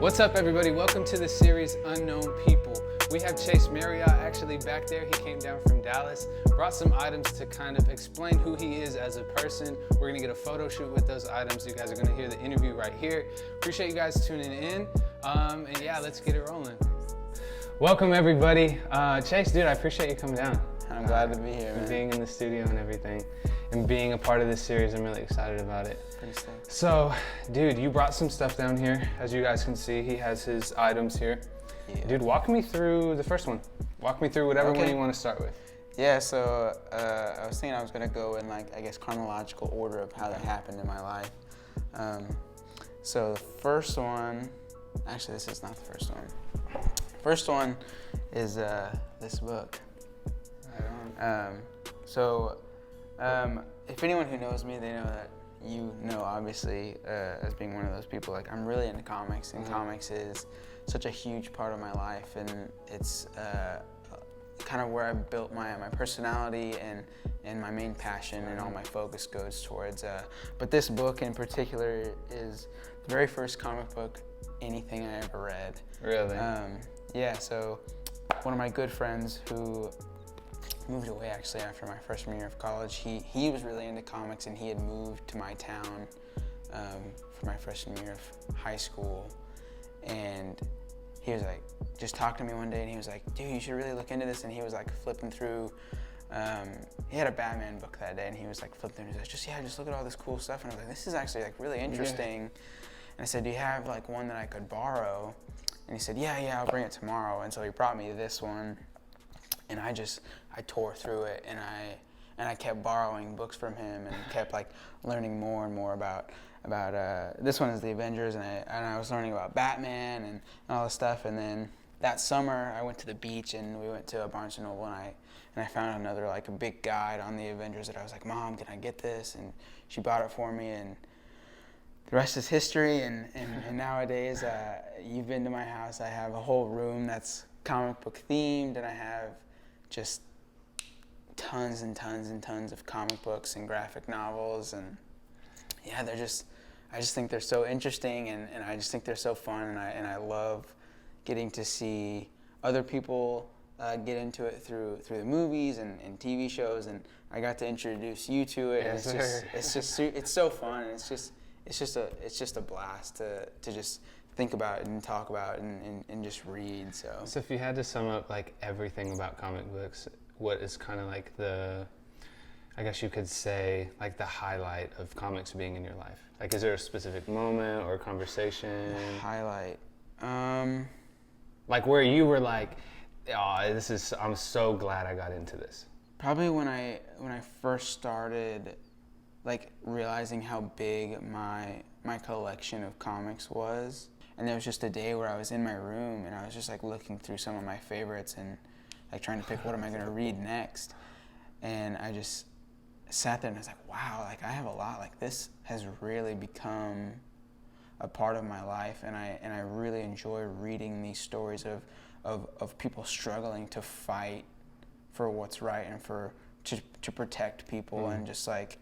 What's up, everybody? Welcome to the series Unknown People. We have Chase Mariott actually back there. He came down from Dallas, brought some items to kind of explain who he is as a person. We're gonna get a photo shoot with those items. You guys are gonna hear the interview right here. Appreciate you guys tuning in. And yeah, let's get it rolling. Welcome, everybody. Chase, dude, I appreciate you coming down. I'm glad to be here, man. Being in the studio and everything, and being a part of this series. I'm really excited about it. Pretty stoked. So, dude, you brought some stuff down here. As you guys can see, he has his items here. Yeah. Dude, walk me through the first one. Walk me through whatever one you want to start with. Yeah, so I was thinking I was gonna go in chronological order of how that happened in my life. So the first one, actually this is not the first one. First one is this book. If anyone who knows me, they know that obviously, as being one of those people, like I'm really into comics, and comics is such a huge part of my life, and it's kind of where I built my personality and my main passion, and all my focus goes towards. But this book in particular is the very first comic book anything I ever read. Really? Yeah, so one of my good friends who moved away actually after my freshman year of college, he was really into comics, and he had moved to my town for my freshman year of high school. And he was like, just talked to me one day, and he was like, dude, you should really look into this. And he was like flipping through, he had a Batman book that day, and he was like flipping through, and he was like, just look at all this cool stuff. And I was like, this is actually like really interesting. Yeah. And I said, do you have like one that I could borrow? And he said, yeah, I'll bring it tomorrow. And so he brought me this one, and I tore through it, and I kept borrowing books from him, and kept like learning more and more about this one is the Avengers, and I was learning about Batman and all this stuff. And then that summer I went to the beach, and we went to a Barnes & Noble, and I found another like a big guide on the Avengers that I was like, Mom, can I get this? And she bought it for me, and the rest is history. And nowadays, you've been to my house, I have a whole room that's comic book themed, and I have just tons and tons and tons of comic books and graphic novels. And yeah, I just think they're so interesting, and I just think they're so fun, and I love getting to see other people get into it through the movies and TV shows, and I got to introduce you to it. Yes, and it's so fun, and it's just a blast to just think about it and talk about it and just read. So if you had to sum up like everything about comic books, what is kind of like I guess you could say, like the highlight of comics being in your life? Like, is there a specific moment or conversation? Highlight. Like where you were like, oh, I'm so glad I got into this. Probably when I first started, like realizing how big my collection of comics was. And there was just a day where I was in my room, and I was just like looking through some of my favorites, and like trying to pick what am I gonna read next. And I just sat there, and I was like, wow, like I have a lot. Like this has really become a part of my life, and I really enjoy reading these stories of people struggling to fight for what's right, and to protect people, and just like,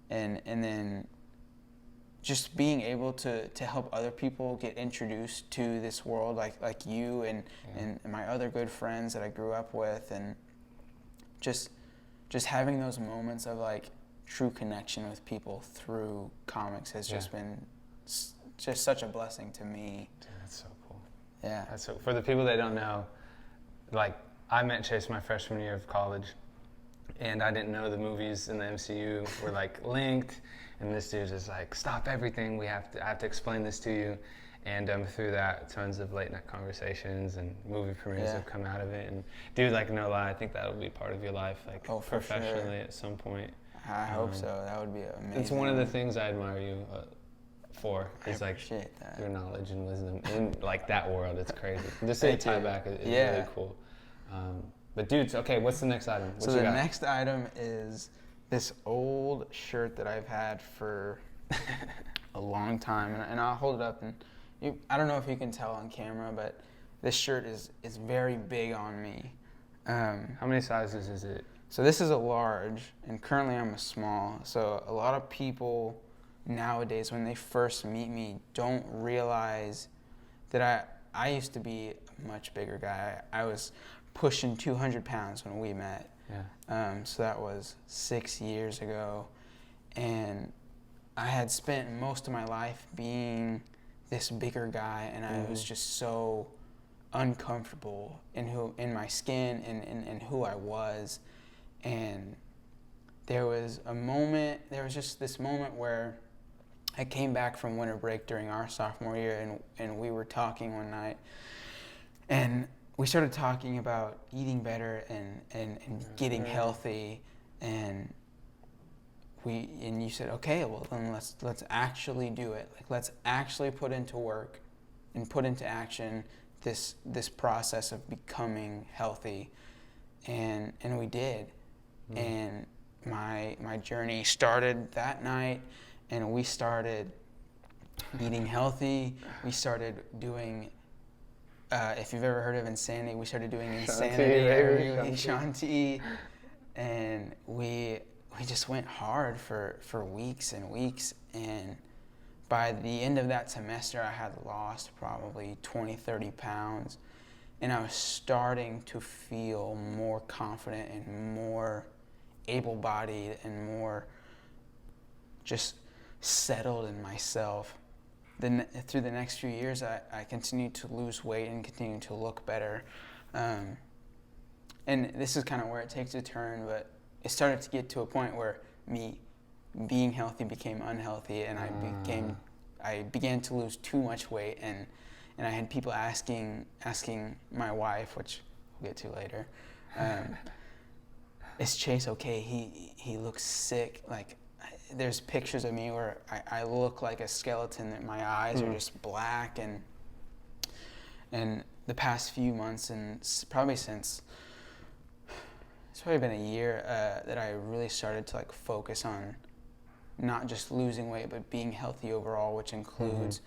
and then just being able to help other people get introduced to this world, like you and my other good friends that I grew up with, and just having those moments of like true connection with people through comics has just been just such a blessing to me. Dude, that's so cool. Yeah. That's so, for the people that don't know, like I met Chase my freshman year of college, and I didn't know the movies in the MCU were like linked, and this dude's just like, stop everything, I have to explain this to you. And through that, tons of late night conversations and movie premieres have come out of it. And dude, like no lie, I think that'll be part of your life, like professionally at some point. I hope so. That would be amazing. It's one of the things I admire you for. Is like that. Your knowledge and wisdom in like that world. It's crazy. Just to tie back is really cool. But dude, okay, what's the next item? So the next item is this old shirt that I've had for a long time, and I'll hold it up, and I don't know if you can tell on camera, but this shirt is very big on me. How many sizes is it? So this is a large, and currently I'm a small. So a lot of people nowadays, when they first meet me, don't realize that I used to be a much bigger guy. I was pushing 200 pounds when we met. Yeah. So that was 6 years ago. And I had spent most of my life being this bigger guy, and I was just so uncomfortable in my skin and who I was. And there was just this moment where I came back from winter break during our sophomore year, and we were talking one night, and we started talking about eating better and getting healthy, and you said, okay, well then let's actually do it. Like, let's actually put into work and put into action this process of becoming healthy, and we did. And my journey started that night, and we started eating healthy. We started doing, if you've ever heard of Insanity, we started doing Insanity, Shanti, and we just went hard for weeks and weeks. And by the end of that semester, I had lost probably 20, 30 pounds, and I was starting to feel more confident and more able-bodied and more just settled in myself. Then through the next few years, I continued to lose weight and continued to look better. And this is kind of where it takes a turn, but it started to get to a point where me being healthy became unhealthy, and I began to lose too much weight, and I had people asking my wife, which we'll get to later, is Chase okay? He looks sick. Like, there's pictures of me where I look like a skeleton, that my eyes are just black, and the past few months, and probably since, it's probably been a year, that I really started to like focus on not just losing weight, but being healthy overall, which includes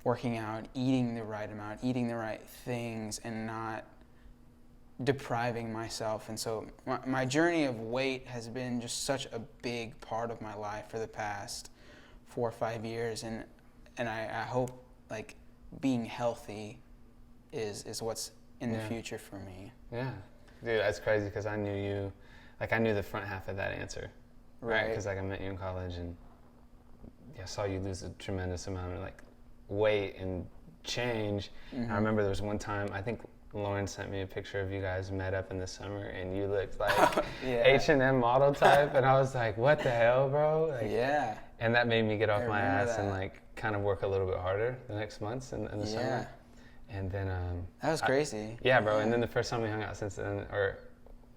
working out, eating the right amount, eating the right things, and not depriving myself. And so my journey of weight has been just such a big part of my life for the past 4 or 5 years, and I hope like being healthy is what's in the future for me. Yeah, dude, that's crazy, because I knew you, like I knew the front half of that answer, right? Because like I met you in college, and I saw you lose a tremendous amount of like weight and change. I remember there was one time, I think Lauren sent me a picture of you guys met up in the summer, and you looked like H&M model type, and I was like, what the hell, bro? Like, yeah. And that made me get off my ass and like kind of work a little bit harder the next months in the summer. And then that was crazy. Yeah, bro. And then the first time we hung out since then, or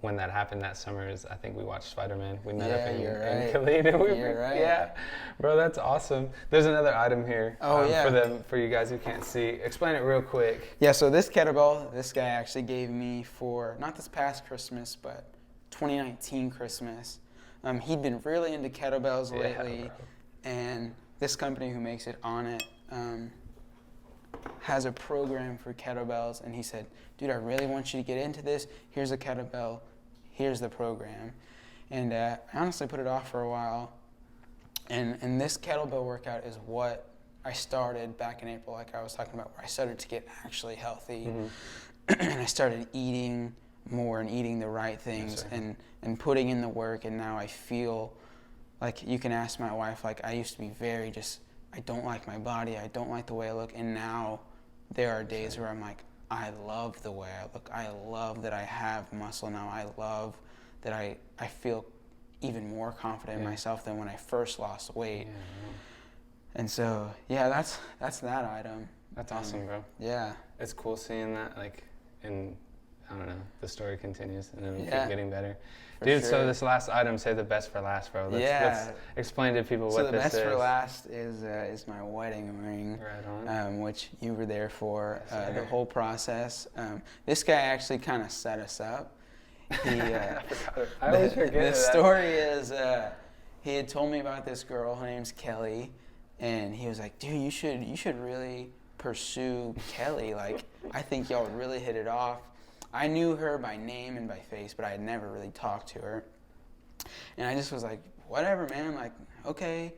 when that happened that summer, is I think we watched Spider-Man. We met up in Khalid. You're right. Yeah, bro, that's awesome. There's another item here. For you guys who can't see. Explain it real quick. Yeah, so this kettlebell, this guy actually gave me for not this past Christmas, but 2019 Christmas. He'd been really into kettlebells lately, and this company who makes it, Unknwn, has a program for kettlebells, and he said, dude, I really want you to get into this. Here's a kettlebell. Here's the program. And I honestly put it off for a while. And this kettlebell workout is what I started back in April, like I was talking about, where I started to get actually healthy. And I started eating more and eating the right things and putting in the work. And now I feel like, you can ask my wife, like I used to be very just, I don't like my body. I don't like the way I look. And now there are days where I'm like, I love the way I look. I love that I have muscle now. I love that I feel even more confident in myself than when I first lost weight. And so, that's that item. That's awesome, bro. Yeah. It's cool seeing that, like, and I don't know, the story continues, and it'll keep getting better. Dude, so this last item, say the best for last, bro. Let's explain to people what this is. So the best for last is my wedding ring, right on. Which you were there for the whole process. This guy actually kind of set us up. He, I always forget the story is, he had told me about this girl. Her name's Kelly, and he was like, dude, you should really pursue Kelly. Like, I think y'all would really hit it off. I knew her by name and by face, but I had never really talked to her. And I just was like, whatever, man, like, okay.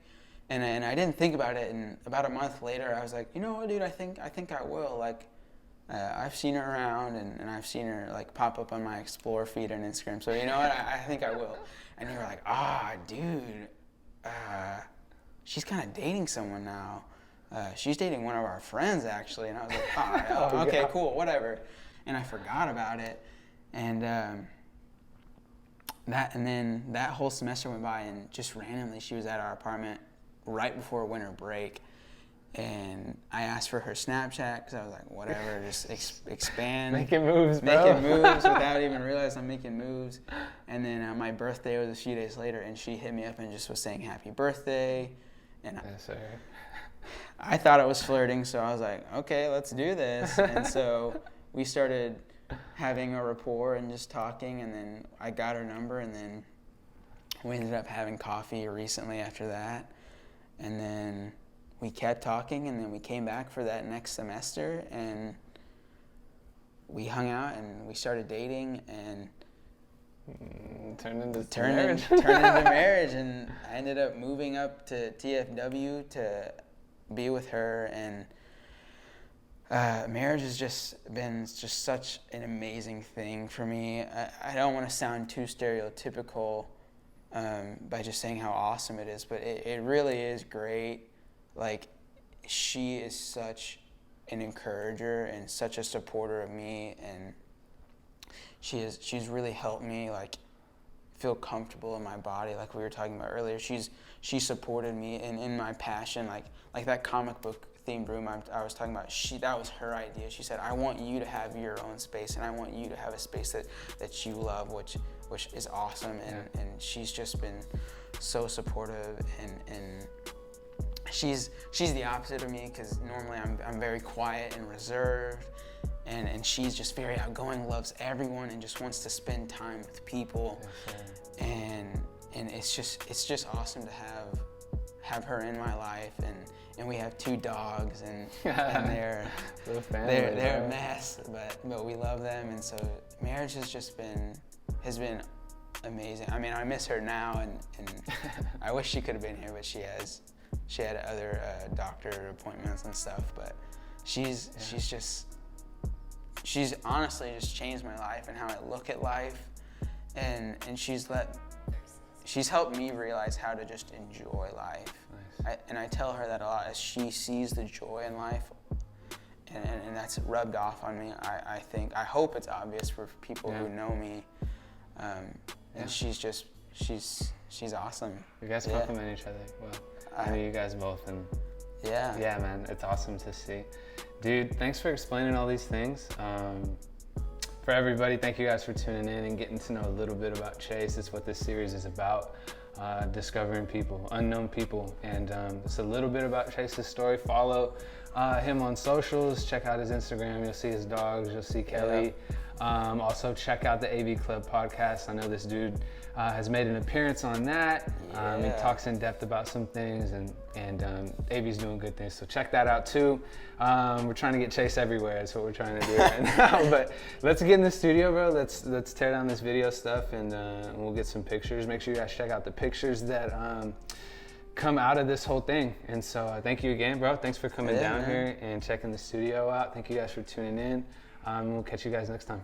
And I didn't think about it, and about a month later, I was like, you know what, dude, I think I will. Like, I've seen her around, and I've seen her like pop up on my Explore feed on Instagram. So you know what, I think I will. And you were like, dude, she's kind of dating someone now. She's dating one of our friends actually. And I was like, okay, cool, whatever. And I forgot about it, and then that whole semester went by, and just randomly she was at our apartment right before winter break, and I asked for her Snapchat because I was like, whatever, just expand, making moves without even realizing I'm making moves. And then my birthday was a few days later, and she hit me up and just was saying happy birthday, and yes, sir. I thought it was flirting, so I was like, okay, let's do this. And so we started having a rapport and just talking, and then I got her number, and then we ended up having coffee recently after that. And then we kept talking, and then we came back for that next semester, and we hung out, and we started dating, and turned into marriage. And I ended up moving up to TFW to be with her, and marriage has just been such an amazing thing for me. I don't want to sound too stereotypical by just saying how awesome it is, but it really is great. Like, she is such an encourager and such a supporter of me, and she's really helped me like feel comfortable in my body, like we were talking about earlier. She supported me in my passion, like that comic book themed room I was talking about. That was her idea. She said, I want you to have your own space, and I want you to have a space that you love, which is awesome. And she's just been so supportive, and she's the opposite of me, because normally I'm very quiet and reserved, and she's just very outgoing, loves everyone, and just wants to spend time with people. And it's just awesome to have her in my life, and we have 2 dogs, and they're a mess, but we love them. And so marriage has been amazing. I mean, I miss her now, and I wish she could have been here, but she had other doctor appointments and stuff. But she's honestly just changed my life and how I look at life, and she's helped me realize how to just enjoy life. Nice. I tell her that a lot, as she sees the joy in life, and that's rubbed off on me. I hope it's obvious for people who know me, and she's awesome. You guys compliment each other well. I know you guys both, and yeah, man, it's awesome to see. Dude, thanks for explaining all these things. For everybody, thank you guys for tuning in and getting to know a little bit about Chase. It's what this series is about, discovering people, unknown people. And it's a little bit about Chase's story. Follow him on socials. Check out his Instagram. You'll see his dogs. You'll see Kelly. Also, check out the AV Club podcast. I know this dude has made an appearance on that. He talks in depth about some things, and AV's doing good things. So check that out too. We're trying to get Chase everywhere. That's what we're trying to do right now. But let's get in the studio, bro. Let's tear down this video stuff, and we'll get some pictures. Make sure you guys check out the pictures that come out of this whole thing. And so thank you again, bro. Thanks for coming down here and checking the studio out. Thank you guys for tuning in. We'll catch you guys next time.